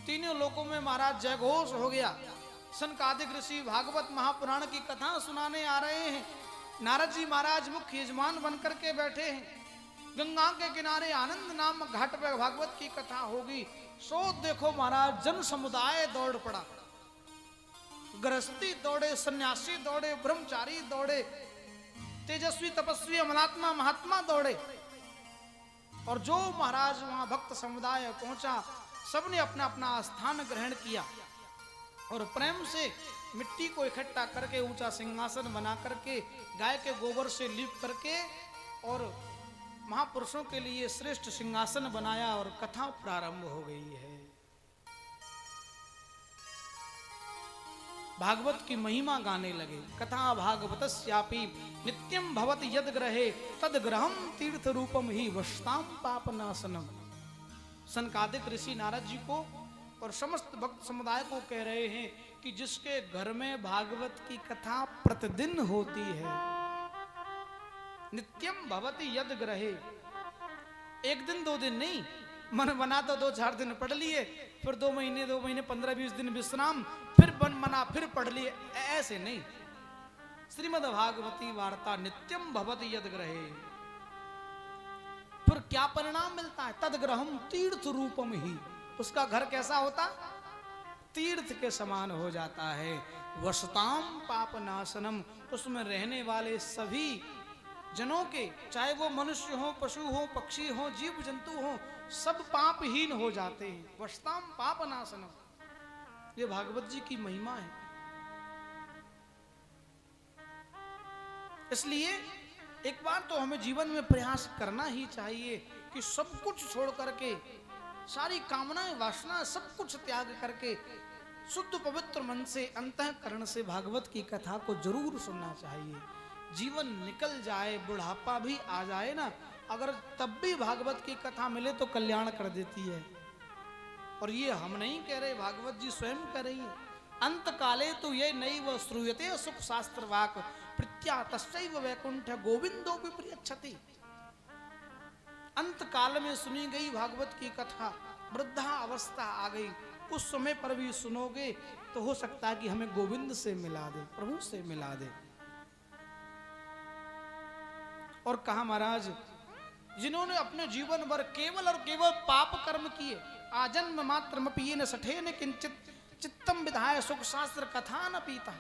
तीनों लोकों में महाराज जयघोष हो गया। सनकादिक ऋषि भागवत महापुराण की कथा सुनाने आ रहे हैं। नारद जी महाराज मुख्य यजमान बनकर के बैठे हैं। गंगा के किनारे आनंद नामक घाट पर भागवत की कथा होगी। सो देखो महाराज जन समुदाय दौड़ पड़ा। गृहस्थी दौड़े, सन्यासी दौड़े, ब्रह्मचारी दौड़े, तेजस्वी तपस्वी अमलात्मा महात्मा दौड़े। और जो महाराज वहां भक्त समुदाय पहुंचा, सबने अपना अपना स्थान ग्रहण किया और प्रेम से मिट्टी को इकट्ठा करके ऊंचा सिंहासन बना करके गाय के गोबर से लीप करके और महापुरुषों के लिए श्रेष्ठ सिंहासन बनाया और कथा प्रारंभ हो गई है। भागवत की महिमा गाने लगे। कथा भागवतस्यापि नित्यम भवति यद ग्रहे तद ग्रहम तीर्थ रूपम ही वशताम पापनाशनम। सनकादिक ऋषि नारद जी को और समस्त भक्त समुदाय को कह रहे हैं कि जिसके घर में भागवत की कथा प्रतिदिन होती है, नित्यम भवति यद ग्रहे, एक दिन दो दिन नहीं, मन बना तो 2-4 दिन पढ़ लिए, फिर 2 महीने 15-20 दिन विश्राम, फिर मन मना फिर पढ़ लिए, ऐसे नहीं। श्रीमद् भागवती वार्ता नित्यम भवति यद ग्रहे। फिर क्या परिणाम मिलता है? तद ग्रहम तीर्थ रूपम ही। उसका घर कैसा होता? तीर्थ के समान हो जाता है। वसताम पापनाशनम। उसमें रहने वाले सभी जनों के, चाहे वो मनुष्य हो, पशु हो, पक्षी हो, जीव जंतु हो, सब पापहीन हो जाते हैं। वसताम पापनाशनम। ये भागवत जी की महिमा है। इसलिए एक बार तो हमें जीवन में प्रयास करना ही चाहिए कि सब कुछ छोड़ करके, सारी कामनाएं वासना सब कुछ त्याग करके शुद्ध पवित्र मन से, अंतःकरण से भागवत की कथा को जरूर सुनना चाहिए। जीवन निकल जाए, बुढ़ापा भी आ जाए ना, अगर तब भी भागवत की कथा मिले तो कल्याण कर देती है। और ये हम नहीं कह रहे, भागवत जी स्वयं कह रही है। अंत काले तो ये नैव श्रूयते सुख शास्त्र वाक प्रत्या तस्यैव वैकुंठ गोविंदो विप्रियच्छति। अंत काल में सुनी गई भागवत की कथा, वृद्धा अवस्था आ गई, उस समय पर भी सुनोगे तो हो सकता है कि हमें गोविंद से मिला दे, प्रभु से मिला दे। और कहा महाराज, जिन्होंने अपने जीवन भर केवल और केवल पाप कर्म किए, आजन्म मात्र मपीन सठेन किंचित चित्तम विधाय सुख शास्त्र कथा न पीता,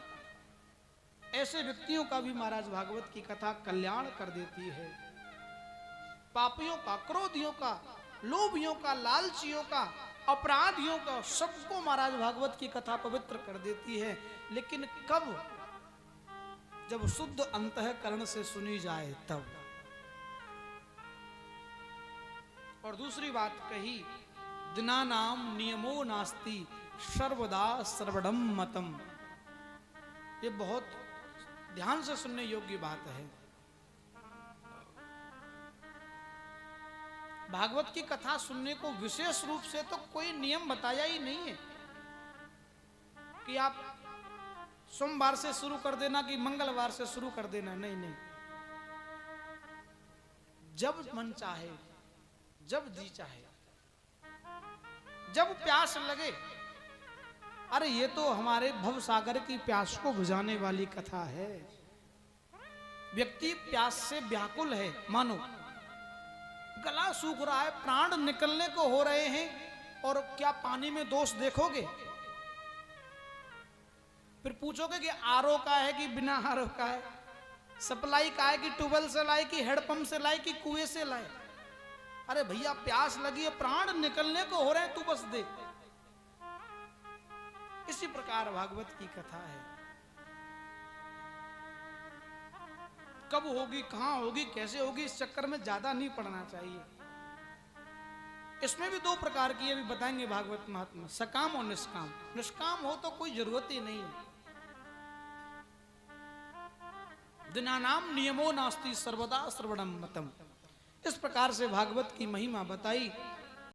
ऐसे व्यक्तियों का भी महाराज भागवत की कथा कल्याण कर देती है। पापियों का, क्रोधियों का, लोभियों का, लालचियों का, अपराधियों का, सबको महाराज भागवत की कथा पवित्र कर देती है। लेकिन कब? जब शुद्ध अंतःकरण से सुनी जाए तब। और दूसरी बात कही, दिनानाम नियमो नास्ति सर्वदा सर्वडम मतम। ये बहुत ध्यान से सुनने योग्य बात है। भागवत की कथा सुनने को विशेष रूप से तो कोई नियम बताया ही नहीं है कि आप सोमवार से शुरू कर देना कि मंगलवार से शुरू कर देना। नहीं नहीं, जब मन चाहे, जब जी चाहे, जब प्यास लगे। अरे ये तो हमारे भव सागर की प्यास को बुझाने वाली कथा है। व्यक्ति प्यास से व्याकुल है, मानो गला सूख रहा है, प्राण निकलने को हो रहे हैं, और क्या पानी में दोष देखोगे? फिर पूछोगे कि आरओ का है कि बिना आरओ का है, सप्लाई का है कि ट्यूबवेल से लाए कि हेडपंप से लाए कि कुएं से लाए। अरे भैया प्यास लगी है, प्राण निकलने को हो रहे हैं, तू बस दे। इसी प्रकार भागवत की कथा है। कब होगी, कहां होगी, कैसे होगी, इस चक्कर में ज्यादा नहीं पड़ना चाहिए। इसमें भी 2 प्रकार की अभी बताएंगे भागवत महात्मा, सकाम और निष्काम। निष्काम हो तो कोई जरूरत ही नहीं है। दिनानाम नियमो नास्ति सर्वदा सर्वडम मतम। इस प्रकार से भागवत की महिमा बताई।